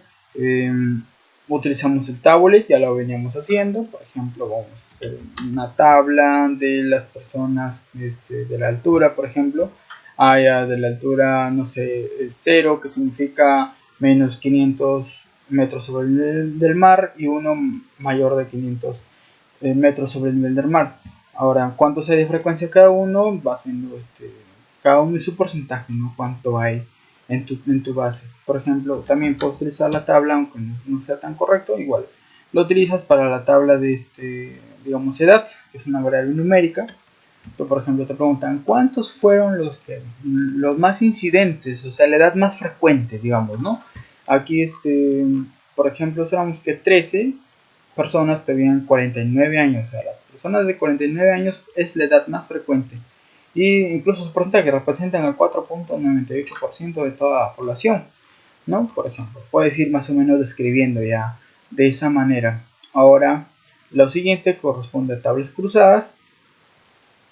utilizamos el tablet, ya lo veníamos haciendo. Por ejemplo, vamos a hacer una tabla de las personas de la altura, por ejemplo. De la altura, no sé, 0, que significa menos 500 metros sobre el nivel del mar, y 1 mayor de 500 metros sobre el nivel del mar. Ahora, ¿cuánto se de frecuencia cada uno? Va siendo cada uno y su porcentaje, ¿no? Cuánto hay en tu base. Por ejemplo, también puedes utilizar la tabla, aunque no sea tan correcto, igual. Lo utilizas para la tabla de, digamos, edad, que es una variable numérica. Entonces, por ejemplo, te preguntan cuántos fueron los más incidentes, o sea, la edad más frecuente, digamos, ¿no? Aquí, por ejemplo, sabemos que 13 personas tenían 49 años. O sea, las personas de 49 años es la edad más frecuente. Y incluso su porcentaje representan el 4.98% de toda la población, ¿no? Por ejemplo, puedes ir más o menos describiendo ya de esa manera. Ahora, lo siguiente corresponde a tablas cruzadas.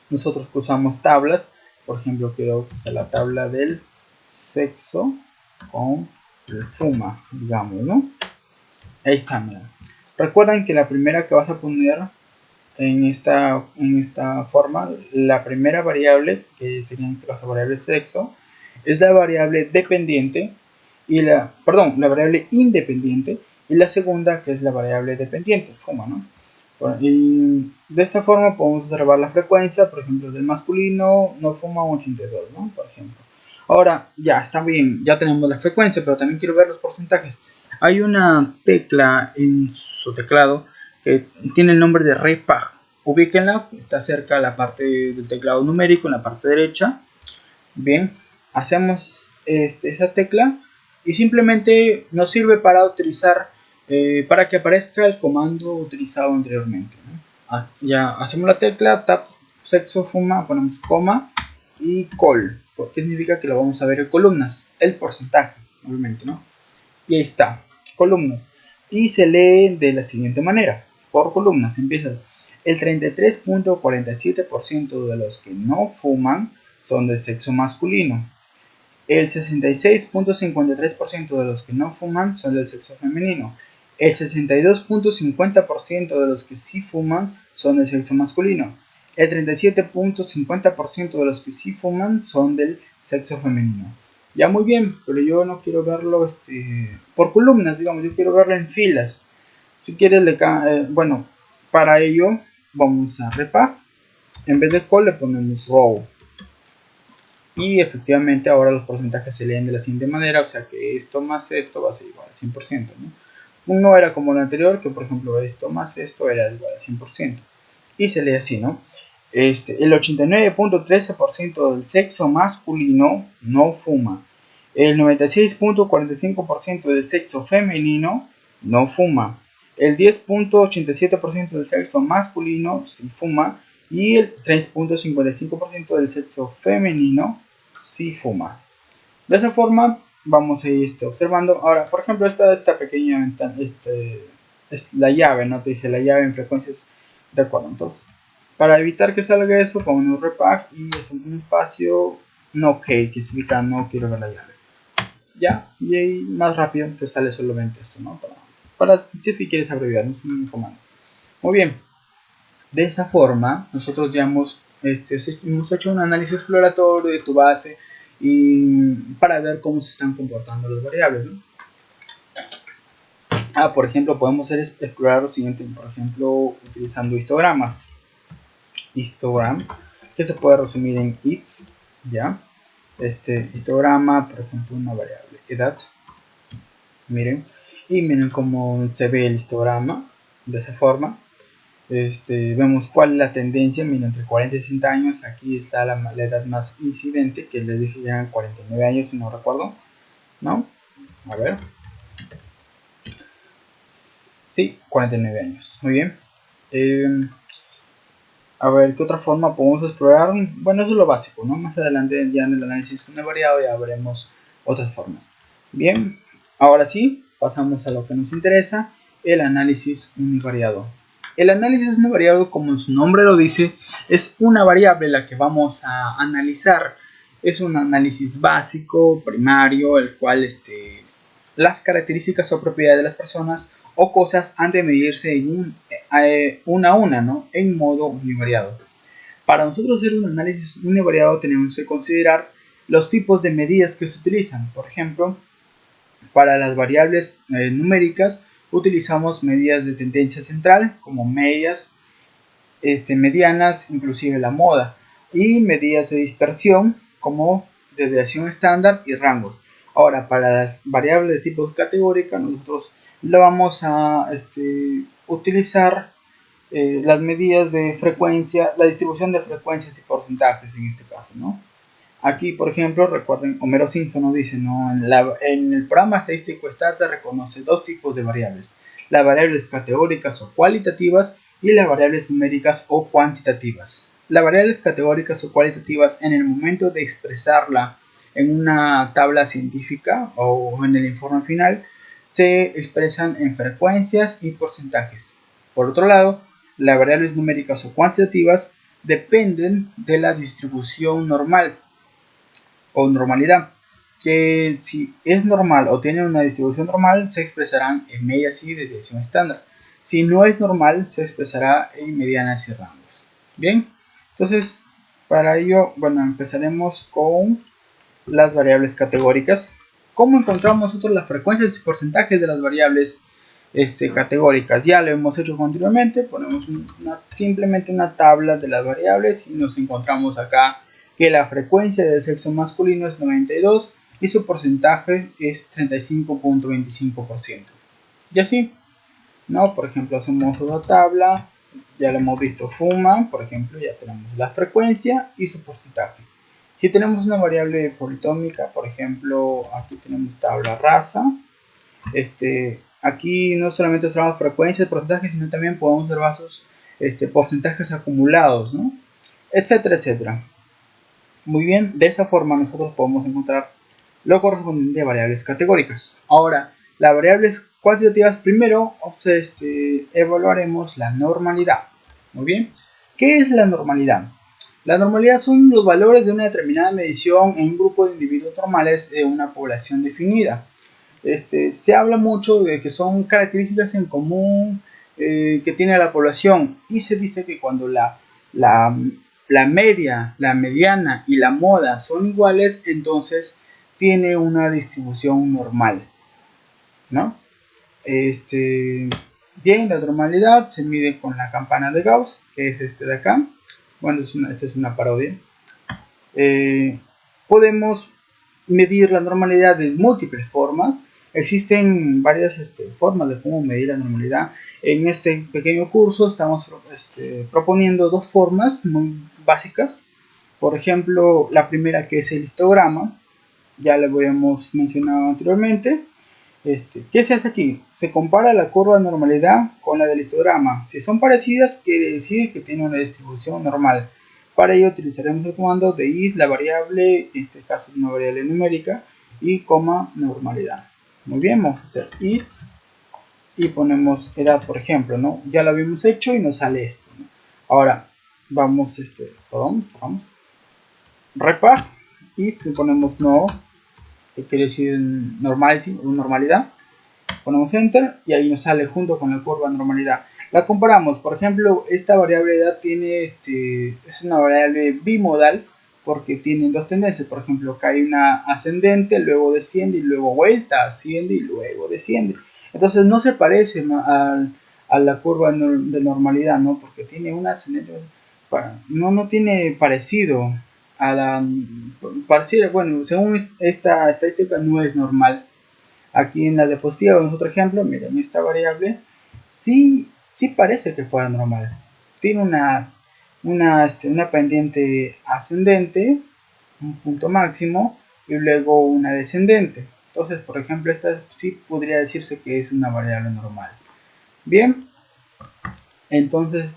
Nosotros cruzamos tablas. Por ejemplo, quiero cruzar la tabla del sexo con el fuma, digamos, ¿no? Ahí está, mira. Recuerden que la primera que vas a poner en esta forma, la primera variable, que sería en este caso variable sexo, es la variable dependiente y la variable independiente, y la segunda, que es la variable dependiente, fuma, ¿no? Y de esta forma podemos observar la frecuencia. Por ejemplo, del masculino no fuma un 82, ¿no? Por ejemplo. Ahora, ya está bien, ya tenemos la frecuencia, pero también quiero ver los porcentajes. Hay una tecla en su teclado que tiene el nombre de repag. Ubíquenla, está cerca de la parte del teclado numérico, en la parte derecha. Bien, hacemos esa tecla y simplemente nos sirve para utilizar, para que aparezca el comando utilizado anteriormente, ¿no? Ya hacemos la tecla tab sexo fuma, ponemos coma y col, porque significa que lo vamos a ver en columnas, el porcentaje, obviamente, ¿no? Y ahí está, columnas. Y se lee de la siguiente manera, por columnas. Empiezas: el 33.47% de los que no fuman son de sexo masculino. El 66.53% de los que no fuman son del sexo femenino. El 62.50% de los que sí fuman son del sexo masculino. El 37.50% de los que sí fuman son del sexo femenino. Ya, muy bien, pero yo no quiero verlo por columnas, digamos, yo quiero verlo en filas. Si quieres, bueno, para ello vamos a repag. En vez de col le ponemos row. Y efectivamente ahora los porcentajes se leen de la siguiente manera, o sea que esto más esto va a ser igual al 100%, ¿no? No era como lo anterior, que por ejemplo esto más esto era igual al 100%. Y se lee así, ¿no? El 89.13% del sexo masculino no fuma. El 96.45% del sexo femenino no fuma. El 10.87% del sexo masculino sí fuma. Y el 3.55% del sexo femenino sí fuma. De esa forma vamos a ir observando. Ahora, por ejemplo, esta pequeña ventana, es la llave, ¿no? Te dice la llave en frecuencias de acuerdo. Entonces, para evitar que salga eso, pongo un repag y es un espacio no key, que significa no quiero ver la llave. Ya, y ahí más rápido te sale solamente esto, ¿no? Para si es que quieres abreviar, no es un comando. Muy bien, de esa forma nosotros ya hemos hecho un análisis exploratorio de tu base y para ver cómo se están comportando las variables, ¿no? Por ejemplo, podemos explorar lo siguiente, por ejemplo, utilizando histogramas. Histogram, que se puede resumir en its, ¿ya? Histograma, por ejemplo, una variable edad. Miren, y miren cómo se ve el histograma de esa forma. Vemos cuál es la tendencia, miren, entre 40 y 60 años. Aquí está la edad más incidente, que les dije ya 49 años, si no recuerdo, ¿no? A ver. Sí, 49 años, muy bien. A ver, ¿qué otra forma podemos explorar? Bueno, eso es lo básico, ¿no? Más adelante ya en el análisis univariado ya veremos otras formas. Bien, ahora sí, pasamos a lo que nos interesa, el análisis univariado. El análisis univariado, como su nombre lo dice, es una variable la que vamos a analizar. Es un análisis básico, primario, el cual las características o propiedades de las personas o cosas han de medirse en una a una, ¿no? En modo univariado. Para nosotros hacer un análisis univariado tenemos que considerar los tipos de medidas que se utilizan. Por ejemplo, para las variables numéricas utilizamos medidas de tendencia central como medias, medianas, inclusive la moda, y medidas de dispersión como desviación estándar y rangos. Ahora, para las variables de tipo categórica, nosotros lo vamos a utilizar las medidas de frecuencia, la distribución de frecuencias y porcentajes en este caso, ¿no? Aquí, por ejemplo, recuerden, Homero Simpson nos dice, ¿no? En el programa estadístico Stata reconoce dos tipos de variables, las variables categóricas o cualitativas y las variables numéricas o cuantitativas. Las variables categóricas o cualitativas, en el momento de expresarla en una tabla científica o en el informe final, se expresan en frecuencias y porcentajes. Por otro lado, las variables numéricas o cuantitativas dependen de la distribución normal o normalidad, que si es normal o tiene una distribución normal se expresarán en medias y desviación estándar. Si no es normal se expresará en medianas y rangos. Bien, entonces para ello, bueno, empezaremos con las variables categóricas. ¿Cómo encontramos nosotros las frecuencias y porcentajes de las variables categóricas? Ya lo hemos hecho continuamente, ponemos simplemente una tabla de las variables y nos encontramos acá que la frecuencia del sexo masculino es 92 y su porcentaje es 35.25%. Y así, ¿no? Por ejemplo, hacemos otra tabla, ya lo hemos visto, fuma, por ejemplo, ya tenemos la frecuencia y su porcentaje. Si tenemos una variable politómica, por ejemplo, aquí tenemos tabla raza, aquí no solamente observamos frecuencias, porcentajes, sino también podemos observar sus porcentajes acumulados, ¿no? Etcétera, etcétera. Muy bien, de esa forma nosotros podemos encontrar lo correspondiente a variables categóricas. Ahora, las variables cuantitativas, primero evaluaremos la normalidad. Muy bien, ¿qué es la normalidad? La normalidad son los valores de una determinada medición en un grupo de individuos normales de una población definida. Se habla mucho de que son características en común que tiene la población y se dice que cuando la media, la mediana y la moda son iguales, entonces tiene una distribución normal, ¿no? Bien, la normalidad se mide con la campana de Gauss, que es este de acá. Bueno, esta es una parodia. podemos medir la normalidad de múltiples formas. Existen varias formas de cómo medir la normalidad. En este pequeño curso estamos proponiendo dos formas muy básicas. Por ejemplo, la primera, que es el histograma, ya lo habíamos mencionado anteriormente. ¿Qué se hace aquí? Se compara la curva de normalidad con la del histograma. Si son parecidas, quiere decir que tiene una distribución normal. Para ello utilizaremos el comando de is, la variable, en este caso es una variable numérica, y coma normalidad. Muy bien, vamos a hacer is y ponemos edad, por ejemplo, ¿no? Ya lo habíamos hecho y nos sale esto, ¿no? Ahora vamos, vamos repa y si ponemos no, que quiere decir normalidad, ponemos enter y ahí nos sale junto con la curva de normalidad. La comparamos, por ejemplo, esta variable edad tiene es una variable bimodal porque tiene dos tendencias. Por ejemplo, acá hay una ascendente, luego desciende y luego vuelta, asciende y luego desciende. Entonces no se parece a la curva de normalidad, ¿no? Porque tiene una ascendente, no tiene parecido a la parecida. Bueno, según esta estadística no es normal. Aquí en la diapositiva vemos otro ejemplo. Miren, esta variable sí parece que fuera normal. Tiene una pendiente ascendente, un punto máximo, y luego una descendente. Entonces, por ejemplo, esta sí podría decirse que es una variable normal. Bien, entonces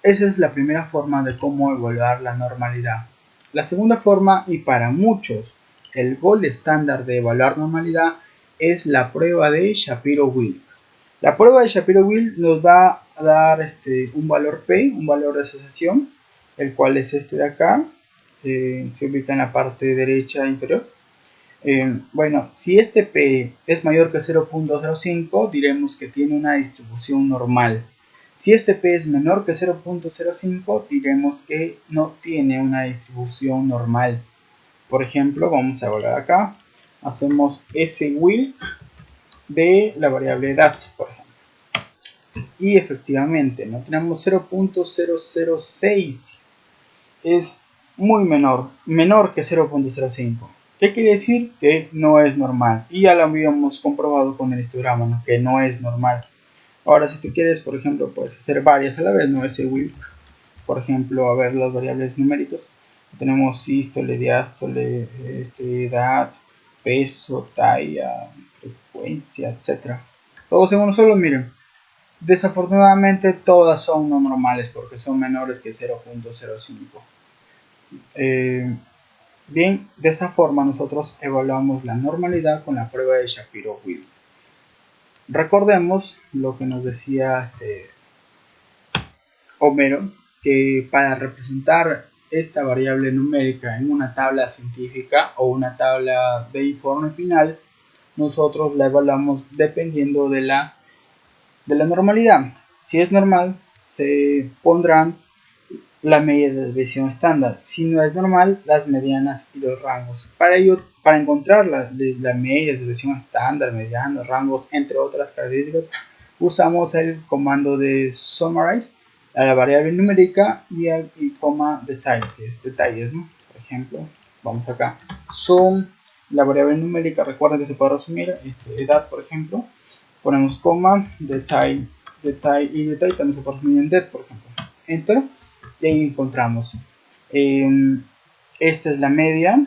esa es la primera forma de cómo evaluar la normalidad. La segunda forma, y para muchos el gold estándar de evaluar normalidad, es la prueba de Shapiro-Wilk. La prueba de Shapiro-Wilk nos va a dar un valor P, un valor de asociación, el cual es este de acá, se ubica en la parte derecha inferior. Bueno, si este P es mayor que 0.05, diremos que tiene una distribución normal. Si este P es menor que 0.05, diremos que no tiene una distribución normal. Por ejemplo, vamos a evaluar acá. Hacemos SWILK de la variable edad, por ejemplo. Y efectivamente, no tenemos 0.006. Es muy menor que 0.05. ¿Qué quiere decir? Que no es normal. Y ya lo habíamos comprobado con el histograma, ¿no? Que no es normal. Ahora, si tú quieres, por ejemplo, puedes hacer varias a la vez, no SWILK. Por ejemplo, a ver las variables numéricas. Tenemos sístole, diástole, edad, peso, talla, frecuencia, etc. Todos en uno solo, miren. Desafortunadamente todas son no normales porque son menores que 0.05. Bien, de esa forma nosotros evaluamos la normalidad con la prueba de Shapiro-Wilk. Recordemos lo que nos decía Homero, que para representar esta variable numérica en una tabla científica o una tabla de informe final, nosotros la evaluamos dependiendo de la normalidad. Si es normal, se pondrán la media de desviación estándar. Si no es normal, las medianas y los rangos. Para ello, para encontrar la media de desviación estándar, medianos, rangos, entre otras características, usamos el comando de summarize a la variable numérica y coma detalle, que es detalles, ¿no? Por ejemplo, vamos acá, sum, la variable numérica, recuerden que se puede resumir, edad, por ejemplo, ponemos coma, detalle y detalle también se puede resumir en det, por ejemplo, enter. Y ahí encontramos esta es la media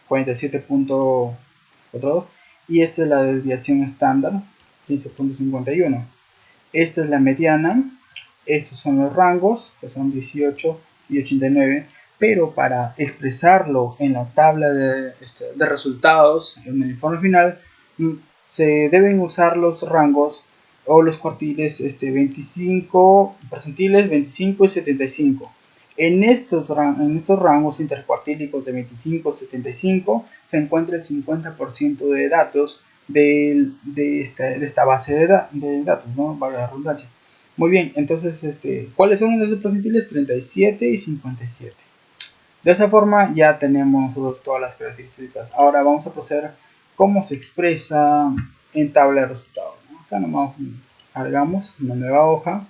47.42 y esta es la desviación estándar 15.51. Esta es la mediana, estos son los rangos que son 18 y 89, pero para expresarlo en la tabla de resultados en el informe final se deben usar los rangos o los cuartiles 25 percentiles, 25 y 75. En estos rangos intercuartílicos de 25 y 75 se encuentra el 50% de datos de esta base de datos, ¿no? Para la redundancia. Muy bien, entonces, ¿cuáles son los percentiles? 37 y 57. De esa forma ya tenemos nosotros todas las características. Ahora vamos a proceder cómo se expresa en tabla de resultados. Acá nomás agregamos una nueva hoja.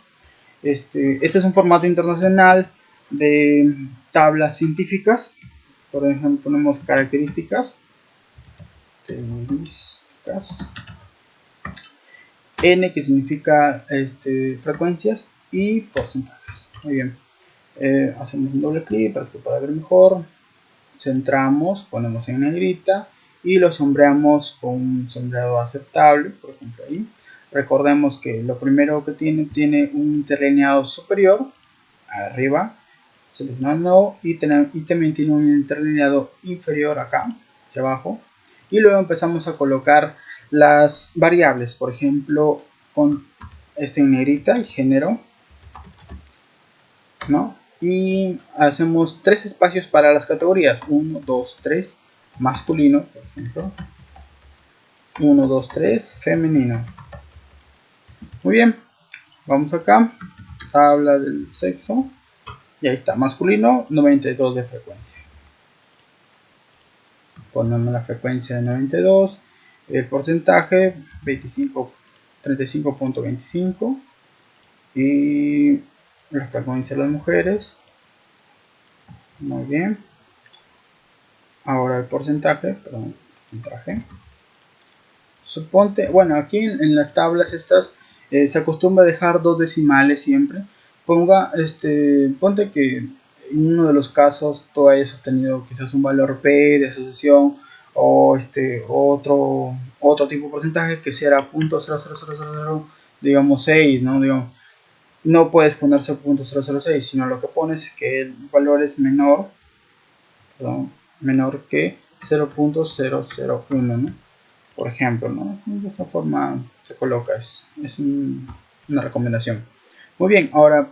Este es un formato internacional de tablas científicas. Por ejemplo, ponemos características, n, que significa frecuencias, y porcentajes. Muy bien. Hacemos un doble clic para que pueda ver mejor. Centramos, ponemos en negrita y lo sombreamos con un sombreado aceptable, por ejemplo ahí. Recordemos que lo primero que tiene un interlineado superior arriba, seleccionando, y también tiene un interlineado inferior acá hacia abajo. Y luego empezamos a colocar las variables, por ejemplo con en negrita el género, ¿no? Y hacemos 3 espacios para las categorías: 1, 2, 3, masculino, por ejemplo, 1, 2, 3, femenino. Muy bien, vamos acá, tabla del sexo, y ahí está, masculino, 92 de frecuencia. Ponemos la frecuencia de 92, el porcentaje 35.25, y la frecuencia de las mujeres. Muy bien. Ahora el porcentaje, perdón, porcentaje. Suponte, bueno, aquí en las tablas estas se acostumbra a dejar 2 decimales siempre. Ponte que en uno de los casos tú hayas obtenido quizás un valor P de asociación, o otro tipo de porcentaje que será 0.00000, digamos 6, ¿no? Digamos, no puedes poner 0.006, sino lo que pones es que el valor es menor, perdón, menor que 0.001, ¿no? Por ejemplo, ¿no? De esta forma se coloca, es una recomendación. Muy bien, ahora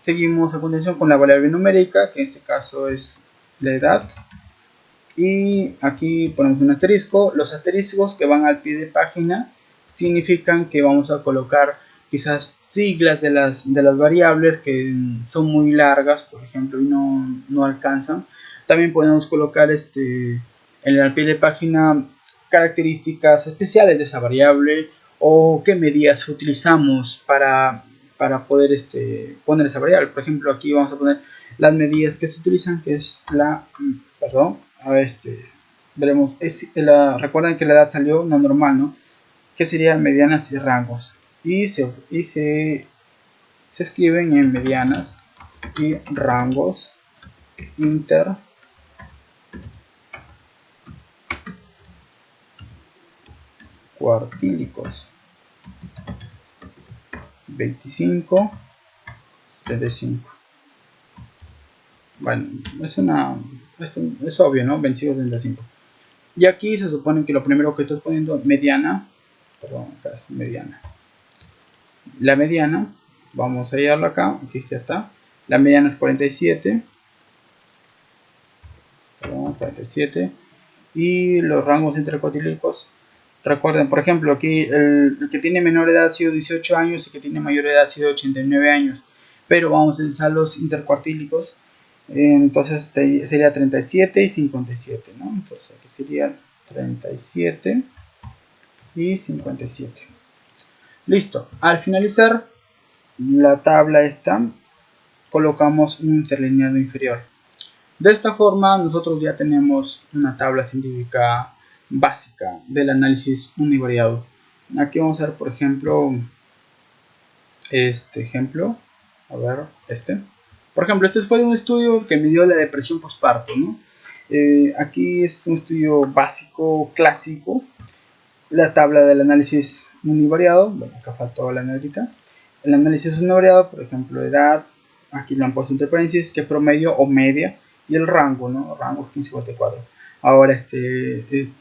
seguimos a continuación con la variable numérica, que en este caso es la edad. Y aquí ponemos un asterisco. Los asteriscos que van al pie de página significan que vamos a colocar quizás siglas de las variables que son muy largas, por ejemplo, y no alcanzan. También podemos colocar en el pie de página características especiales de esa variable, o qué medidas utilizamos para poder poner esa variable. Por ejemplo, aquí vamos a poner las medidas que se utilizan, que es veremos, recuerden que la edad salió no normal, ¿no? Que serían medianas y rangos, y se escriben en medianas y rangos intercuartílicos 25, 35. Bueno, es obvio, ¿no? 25, 35. Y aquí se supone que lo primero que estoy poniendo mediana, perdón, acá es mediana. La mediana, vamos a hallarlo acá, aquí ya está. La mediana es 47. Perdón, 47. Y los rangos intercuartílicos, recuerden, por ejemplo, aquí el que tiene menor edad ha sido 18 años y el que tiene mayor edad ha sido 89 años. Pero vamos a utilizar los intercuartílicos. Entonces sería 37 y 57, ¿no? Entonces aquí sería 37 y 57. Listo. Al finalizar la tabla esta, colocamos un interlineado inferior. De esta forma nosotros ya tenemos una tabla científica básica del análisis univariado. Aquí vamos a ver, por ejemplo, este ejemplo. A ver, por ejemplo, este fue un estudio que midió la depresión postparto, ¿no? Aquí es un estudio básico, clásico. La tabla del análisis univariado, bueno, acá faltó la negrita. El análisis univariado, por ejemplo, edad, aquí lo han puesto entre paréntesis, que promedio o media, y el rango, ¿no? Rango 1554. Ahora,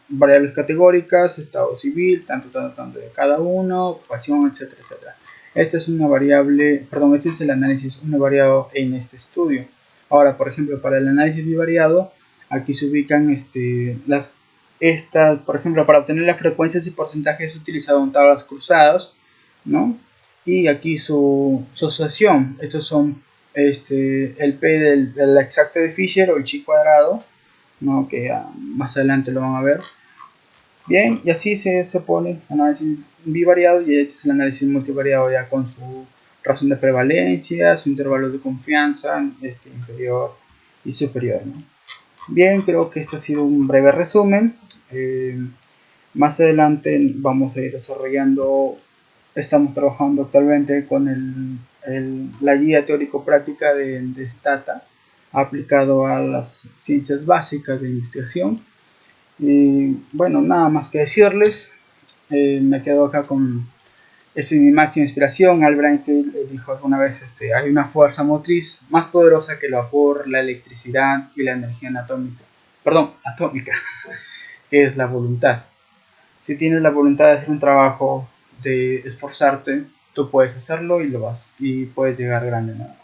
variables categóricas, estado civil, tanto de cada uno, ocupación, etcétera, etcétera. Esta es una variable, perdón, este es el análisis univariado en este estudio. Ahora, por ejemplo, para el análisis bivariado, aquí se ubican por ejemplo, para obtener las frecuencias y porcentajes utilizaron tablas cruzadas, ¿no? Y aquí su asociación. Estos son el P del exacto de Fisher o el chi cuadrado, ¿no? Que más adelante lo van a ver. Bien, y así se pone análisis bivariado, y este es el análisis multivariado ya con su razón de prevalencia, su intervalo de confianza, inferior y superior, ¿no? Bien, creo que este ha sido un breve resumen. Más adelante vamos a ir desarrollando, estamos trabajando actualmente con la guía teórico-práctica de Stata aplicado a las ciencias básicas de investigación. Y bueno, nada más que decirles, me quedo acá con esa mi máxima inspiración. Albert Einstein dijo alguna vez, hay una fuerza motriz más poderosa que el vapor, la electricidad y la energía atómica, que es la voluntad. Si tienes la voluntad de hacer un trabajo, de esforzarte, tú puedes hacerlo y lo vas y puedes llegar grande, ¿no?